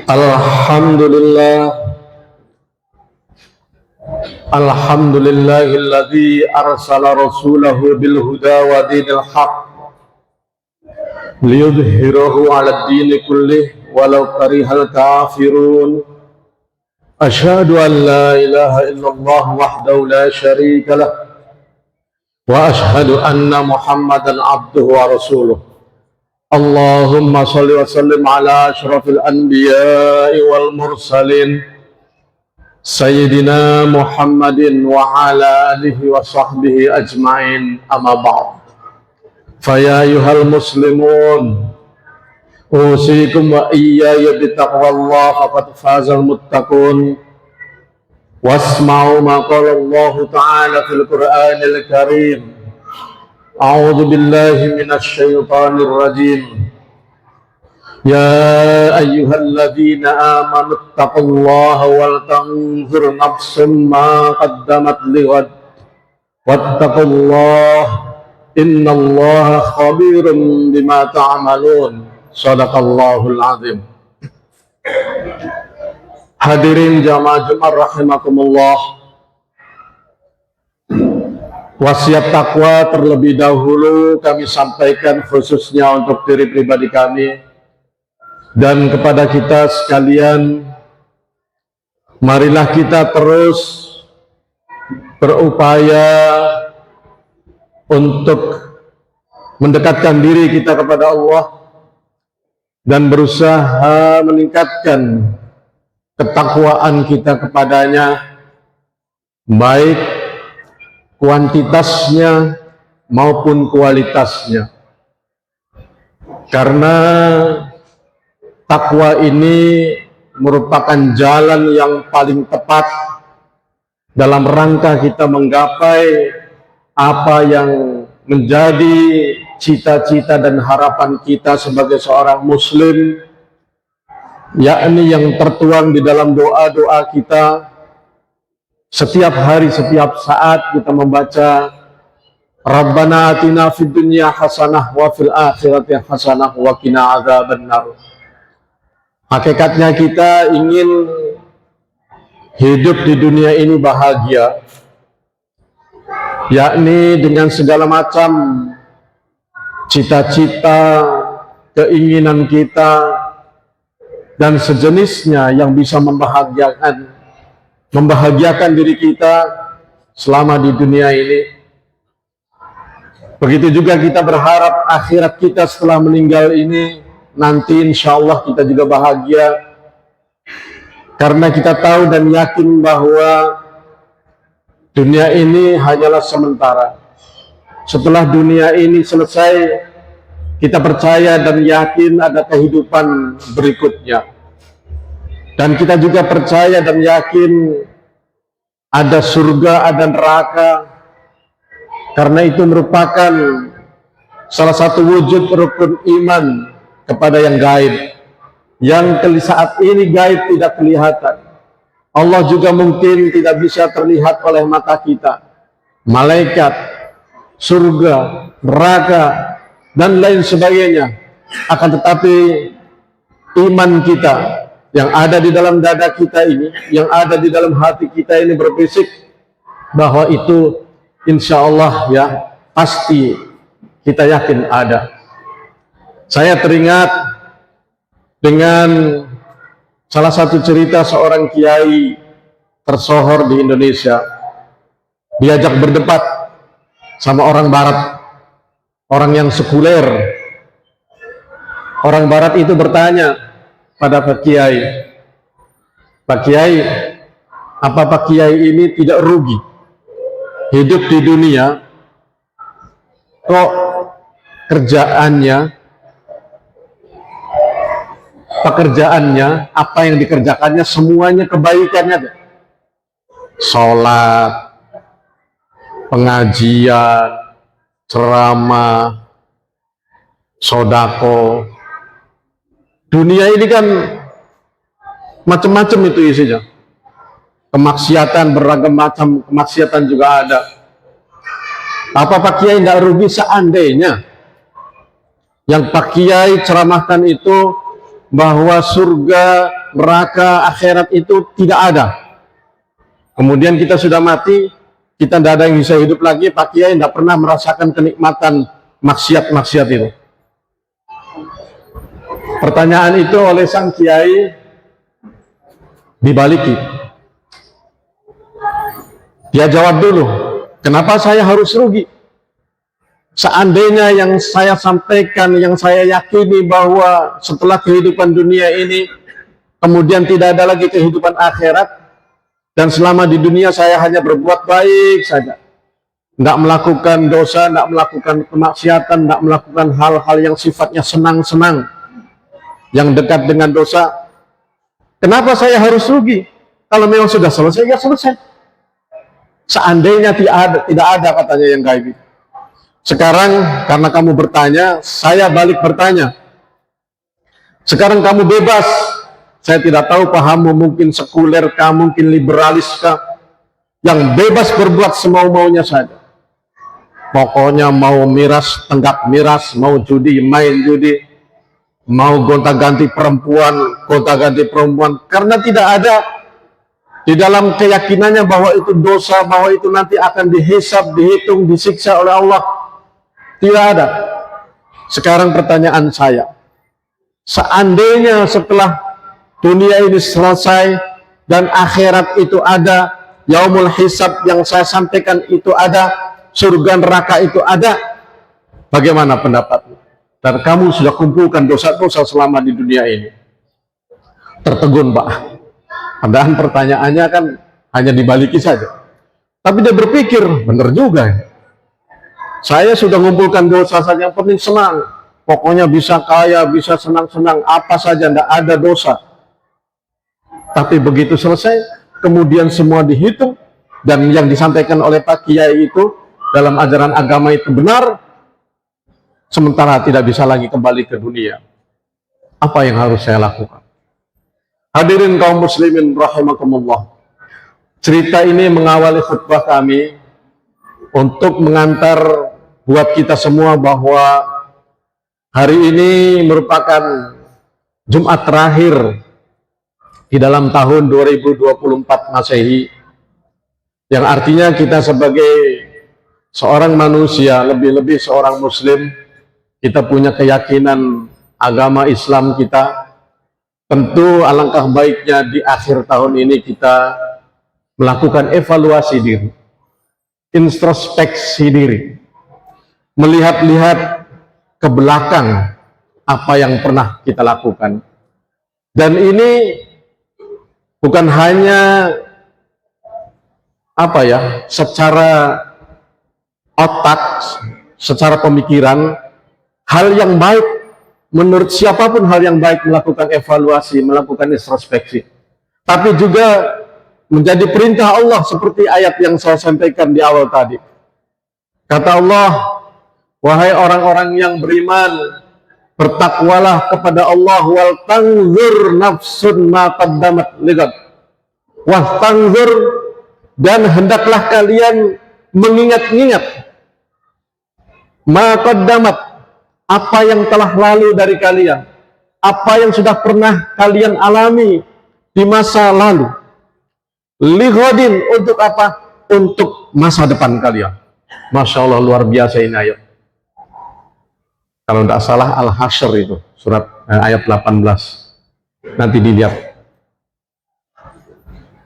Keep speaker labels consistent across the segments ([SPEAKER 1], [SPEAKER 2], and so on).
[SPEAKER 1] Alhamdulillah, alhamdulillahilladzi arsala rasulahu bil huda wa dinil haq liyudhhirahu 'alad dini kullih walau karihal kafirun. Asyhadu an la ilaha illallah wahdahu la syarika lah wa asyhadu anna Muhammadan abduhu wa rasuluh. Allahumma shalli wa sallim ala asyrafil anbiya'i wal mursalin Sayyidina Muhammadin wa ala alihi wa sahbihi ajma'in, amma ba'd. Faya ayyuhal muslimun, usikum wa iyaya bitaqwallah faqad fazal muttaqun. Wasma'u ma qala Allah ta'ala fil Qur'anil Karim. A'udzu billahi minasy syaithanir rajim. Ya ayyuhalladzina amanu taqullaha wal tanzur nafsum ma qaddamat lighad wattaqullaha innallaha khabirum bima ta'malun. Shadaqallahul azim. Hadirin jamaah Jumat rahimakumullah, wasiat takwa terlebih dahulu kami sampaikan khususnya untuk diri pribadi kami dan kepada kita sekalian. Marilah kita terus berupaya untuk mendekatkan diri kita kepada Allah dan berusaha meningkatkan ketakwaan kita kepadanya, baik kuantitasnya maupun kualitasnya, karena takwa ini merupakan jalan yang paling tepat dalam rangka kita menggapai apa yang menjadi cita-cita dan harapan kita sebagai seorang muslim, yakni yang tertuang di dalam doa-doa kita setiap hari, setiap saat kita membaca Rabbana atina fid dunya hasanah wa fil akhirati hasanah wa qina adzabannar. Hakikatnya kita ingin hidup di dunia ini bahagia, yakni dengan segala macam cita-cita, keinginan kita dan sejenisnya yang bisa membahagiakan diri kita selama di dunia ini. Begitu juga kita berharap akhirat kita setelah meninggal ini nanti insya Allah kita juga bahagia, karena kita tahu dan yakin bahwa dunia ini hanyalah sementara. Setelah dunia ini selesai, kita percaya dan yakin ada kehidupan berikutnya, dan kita juga percaya dan yakin ada surga, ada neraka, karena itu merupakan salah satu wujud rukun iman kepada yang gaib, yang saat ini gaib tidak kelihatan. Allah juga mungkin tidak bisa terlihat oleh mata kita, malaikat, surga, neraka, dan lain sebagainya. Akan tetapi iman kita yang ada di dalam dada kita ini, yang ada di dalam hati kita ini berbisik bahwa itu insya Allah ya pasti kita yakin ada. Saya teringat dengan salah satu cerita seorang kiai tersohor di Indonesia. Diajak berdebat sama orang barat, orang yang sekuler. Orang barat itu bertanya pada Pak Kiai, Pak Kiai, apa Pak Kiai ini tidak rugi hidup di dunia, kok pekerjaannya, apa yang dikerjakannya semuanya kebaikannya, sholat, pengajian, ceramah, sodako. Dunia ini kan macam-macam itu isinya, kemaksiatan, beragam macam kemaksiatan juga ada. Apa Pak Kiai tidak rugi seandainya yang Pak Kiai ceramahkan itu bahwa surga, neraka, akhirat itu tidak ada. Kemudian kita sudah mati, kita tidak ada yang bisa hidup lagi, Pak Kiai tidak pernah merasakan kenikmatan maksiat-maksiat itu. Pertanyaan itu oleh sang Kiai dibaliki. Dia jawab dulu, kenapa saya harus rugi? Seandainya yang saya sampaikan, yang saya yakini bahwa setelah kehidupan dunia ini, kemudian tidak ada lagi kehidupan akhirat, dan selama di dunia saya hanya berbuat baik saja, tidak melakukan dosa, tidak melakukan kemaksiatan, tidak melakukan hal-hal yang sifatnya senang-senang, yang dekat dengan dosa, kenapa saya harus rugi? Kalau memang sudah selesai, ya selesai. Seandainya tidak ada katanya yang kayak gitu. Sekarang karena kamu bertanya, saya balik bertanya. Sekarang kamu bebas. Saya tidak tahu pahammu, mungkin sekuler kah, mungkin liberalis kah, yang bebas berbuat semau-maunya saja. Pokoknya mau miras, tenggak miras, mau judi, main judi, mau gonta-ganti perempuan, karena tidak ada di dalam keyakinannya bahwa itu dosa, bahwa itu nanti akan dihisab, dihitung, disiksa oleh Allah. Tidak ada. Sekarang pertanyaan saya, seandainya setelah dunia ini selesai dan akhirat itu ada, yaumul hisab yang saya sampaikan itu ada, surga neraka itu ada, bagaimana pendapatmu? Dan kamu sudah kumpulkan dosa-dosa selama di dunia ini. Tertegun, Pak. Padahal pertanyaannya kan hanya dibaliki saja. Tapi dia berpikir, benar juga ya. Saya sudah mengumpulkan dosa saja, yang penting senang. Pokoknya bisa kaya, bisa senang-senang, apa saja, tidak ada dosa. Tapi begitu selesai, kemudian semua dihitung, dan yang disampaikan oleh Pak Kiai itu, dalam ajaran agama itu benar, sementara tidak bisa lagi kembali ke dunia. Apa yang harus saya lakukan? Hadirin kaum muslimin rahimakumullah. Cerita ini mengawali khutbah kami untuk mengantar buat kita semua bahwa hari ini merupakan Jumat terakhir di dalam tahun 2024 Masehi, yang artinya kita sebagai seorang manusia, lebih-lebih seorang muslim, kita punya keyakinan agama Islam kita. Tentu alangkah baiknya di akhir tahun ini kita melakukan evaluasi diri, introspeksi diri, melihat-lihat ke belakang apa yang pernah kita lakukan. Dan ini bukan hanya secara otak, secara pemikiran, hal yang baik menurut siapapun, hal yang baik melakukan evaluasi, melakukan introspeksi. Tapi juga menjadi perintah Allah seperti ayat yang saya sampaikan di awal tadi. Kata Allah, wahai orang-orang yang beriman, bertakwalah kepada Allah, wal tanzur nafsun ma qaddamat ligad. Wal tanzur, dan hendaklah kalian mengingat-ingat ma qaddamat, apa yang telah lalu dari kalian, apa yang sudah pernah kalian alami di masa lalu. Ligodin, untuk apa? Untuk masa depan kalian. Masya Allah, luar biasa ini ayat. Kalau tidak salah Al-Hasyr itu, surat ayat 18. Nanti dilihat.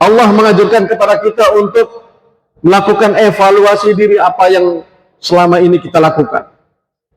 [SPEAKER 1] Allah mengajarkan kepada kita untuk melakukan evaluasi diri apa yang selama ini kita lakukan.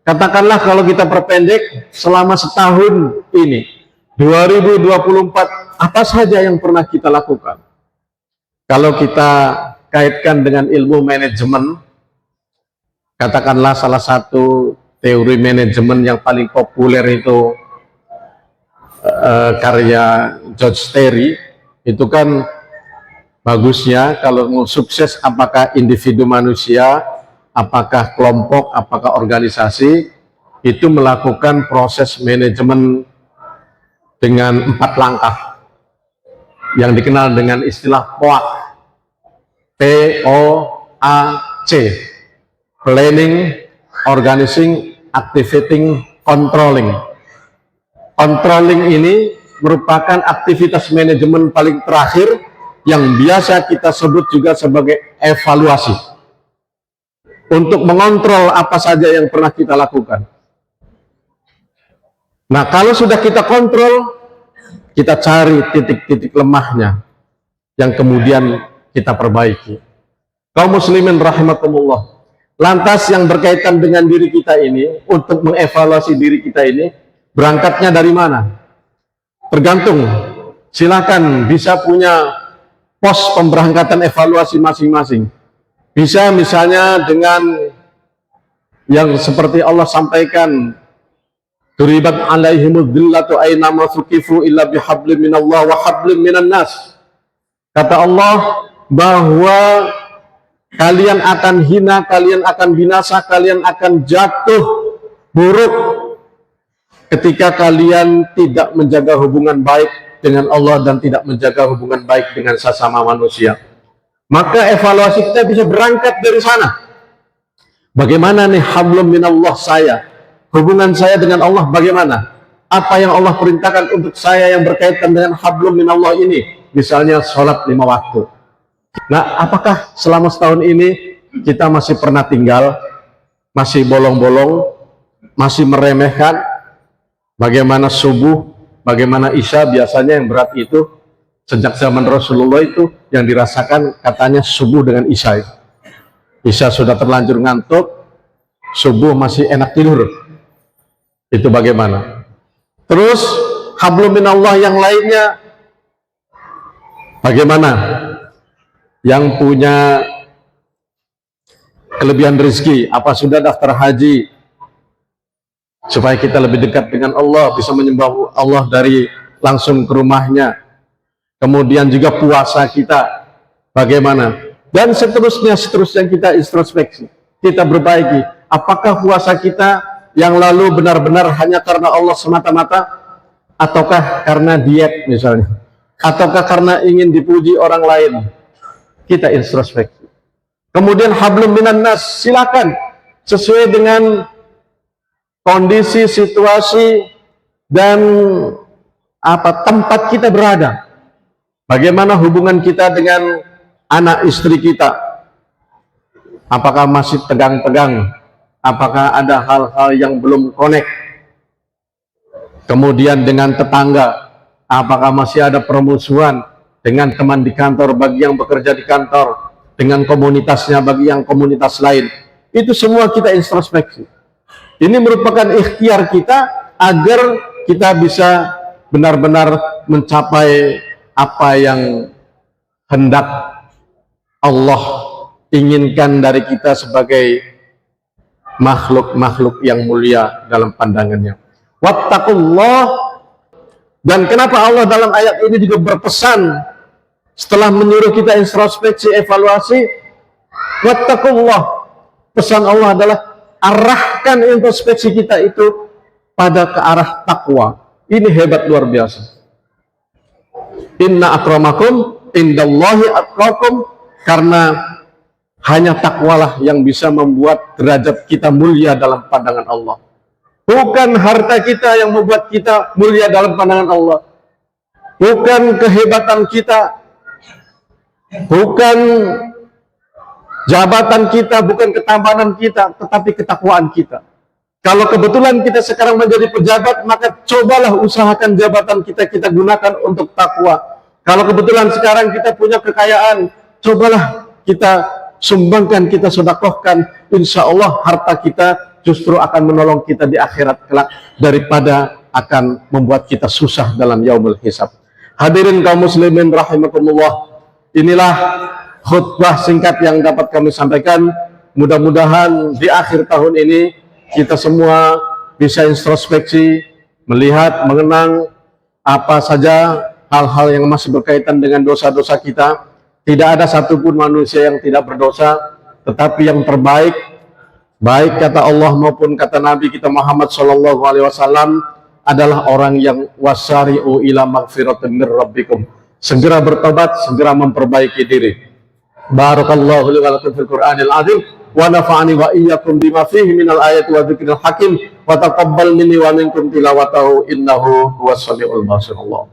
[SPEAKER 1] Katakanlah kalau kita perpendek, selama setahun ini, 2024, apa saja yang pernah kita lakukan? Kalau kita kaitkan dengan ilmu manajemen, katakanlah salah satu teori manajemen yang paling populer itu karya George Terry, itu kan bagusnya kalau mau sukses, apakah individu manusia, apakah kelompok, apakah organisasi, itu melakukan proses manajemen dengan 4 langkah yang dikenal dengan istilah POAC, P-O-A-C, Planning, Organizing, Activating, Controlling. Controlling ini merupakan aktivitas manajemen paling terakhir yang biasa kita sebut juga sebagai evaluasi. Untuk mengontrol apa saja yang pernah kita lakukan. Nah, kalau sudah kita kontrol, kita cari titik-titik lemahnya yang kemudian kita perbaiki. Kaum muslimin rahimakumullah. Lantas yang berkaitan dengan diri kita ini, untuk mengevaluasi diri kita ini, berangkatnya dari mana? Tergantung. Silakan bisa punya pos pemberangkatan evaluasi masing-masing. Bisa misalnya dengan yang seperti Allah sampaikan, duribat alaihimud dhillatu aynama thuqifu illa bihablim minallah wa hablim minan nas. Kata Allah bahwa kalian akan hina, kalian akan binasa, kalian akan jatuh buruk ketika kalian tidak menjaga hubungan baik dengan Allah dan tidak menjaga hubungan baik dengan sesama manusia. Maka evaluasi kita bisa berangkat dari sana. Bagaimana nih hablum minallah saya? Hubungan saya dengan Allah bagaimana? Apa yang Allah perintahkan untuk saya yang berkaitan dengan hablum minallah ini? Misalnya sholat 5 waktu. Nah, apakah selama setahun ini kita masih pernah tinggal, masih bolong-bolong, masih meremehkan? Bagaimana subuh, bagaimana isya? Biasanya yang berat itu sejak zaman Rasulullah itu yang dirasakan katanya subuh dengan isya. Isya sudah terlanjur ngantuk, subuh masih enak tidur. Itu bagaimana? Terus hablum minallah yang lainnya bagaimana? Yang punya kelebihan rezeki, apa sudah daftar haji supaya kita lebih dekat dengan Allah, bisa menyembah Allah dari langsung ke rumahnya. Kemudian juga puasa kita bagaimana, dan seterusnya kita introspeksi, kita perbaiki. Apakah puasa kita yang lalu benar-benar hanya karena Allah semata-mata, ataukah karena diet misalnya, ataukah karena ingin dipuji orang lain? Kita introspeksi. Kemudian hablum minan nas, silakan sesuai dengan kondisi, situasi, dan tempat kita berada. Bagaimana hubungan kita dengan anak istri kita? Apakah masih tegang-tegang? Apakah ada hal-hal yang belum connect? Kemudian dengan tetangga, apakah masih ada permusuhan? Dengan teman di kantor bagi yang bekerja di kantor, dengan komunitasnya bagi yang komunitas lain. Itu semua kita introspeksi. Ini merupakan ikhtiar kita agar kita bisa benar-benar mencapai apa yang hendak Allah inginkan dari kita sebagai makhluk-makhluk yang mulia dalam pandangannya. Wattaqullah. Dan kenapa Allah dalam ayat ini juga berpesan setelah menyuruh kita introspeksi, evaluasi, wattaqullah. Pesan Allah adalah arahkan introspeksi kita itu pada ke arah takwa. Ini hebat luar biasa. Inna akramakum indallahi atqakum, karena hanya takwalah yang bisa membuat derajat kita mulia dalam pandangan Allah. Bukan harta kita yang membuat kita mulia dalam pandangan Allah. Bukan kehebatan kita, bukan jabatan kita, bukan ketampanan kita, tetapi ketakwaan kita. Kalau kebetulan kita sekarang menjadi pejabat, maka cobalah usahakan jabatan kita gunakan untuk takwa. Kalau kebetulan sekarang kita punya kekayaan, cobalah kita sumbangkan, kita sedekahkan. Insya Allah harta kita justru akan menolong kita di akhirat kelak, daripada akan membuat kita susah dalam yaumul hisab. Hadirin kaum muslimin rahimakumullah, inilah khutbah singkat yang dapat kami sampaikan. Mudah-mudahan di akhir tahun ini kita semua bisa introspeksi, melihat, mengenang apa saja hal-hal yang masih berkaitan dengan dosa-dosa kita. Tidak ada satupun manusia yang tidak berdosa, tetapi yang terbaik, baik kata Allah maupun kata Nabi kita Muhammad SAW, adalah orang yang wasari'u ila magfiratin mir rabbikum. Segera bertobat, segera memperbaiki diri. Barakallahu li wa lakum fil Qur'anil azim, wa nafa'ani wa iyyakum bima fihi minal ayati wa dzikril hakim. wa taqabbal minni wa minkum tilawatahu innahu huwas samiul basir. Allah.